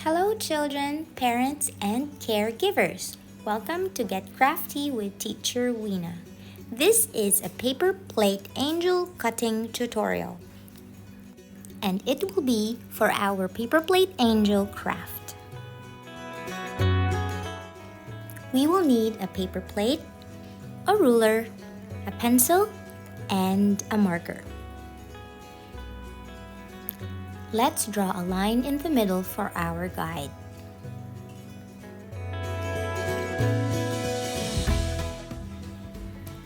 Hello children, parents, and caregivers. Welcome to Get Crafty with Teacher Weena. This is a paper plate angel cutting tutorial. And it will be for our paper plate angel craft. We will need a paper plate, a ruler, a pencil, and a marker. Let's draw a line in the middle for our guide.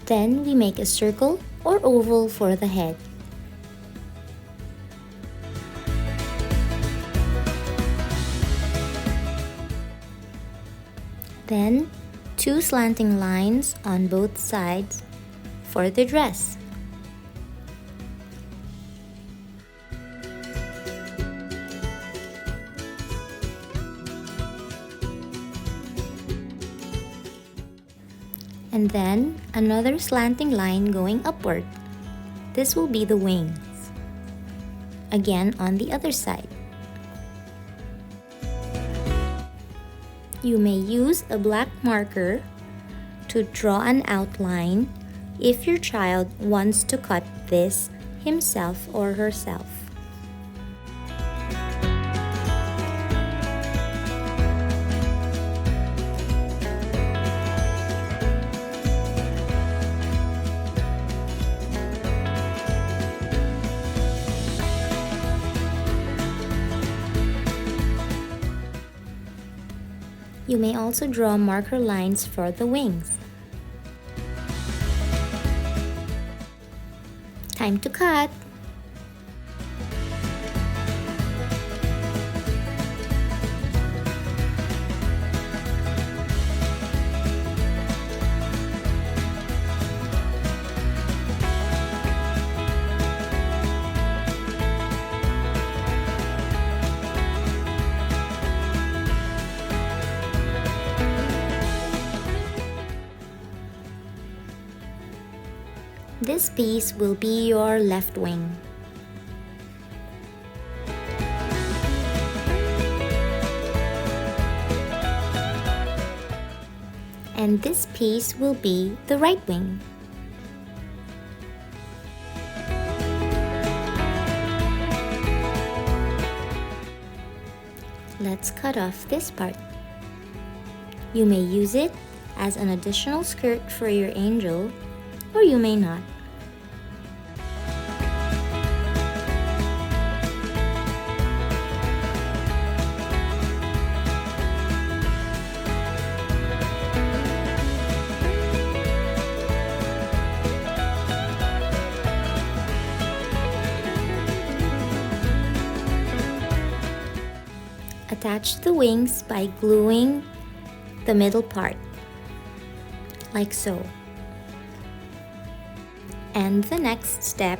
Then we make a circle or oval for the head. Then, two slanting lines on both sides for the dress. And then another slanting line going upward. This will be the wings. Again on the other side. You may use a black marker to draw an outline if your child wants to cut this himself or herself. You may also draw marker lines for the wings. Time to cut! This piece will be your left wing. And this piece will be the right wing. Let's cut off this part. You may use it as an additional skirt for your angel, or you may not. Attach the wings by gluing the middle part, like so. And the next step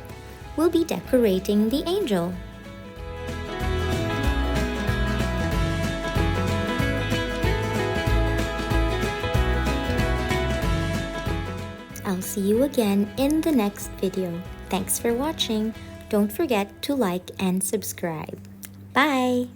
will be decorating the angel. I'll see you again in the next video. Thanks for watching. Don't forget to like and subscribe. Bye!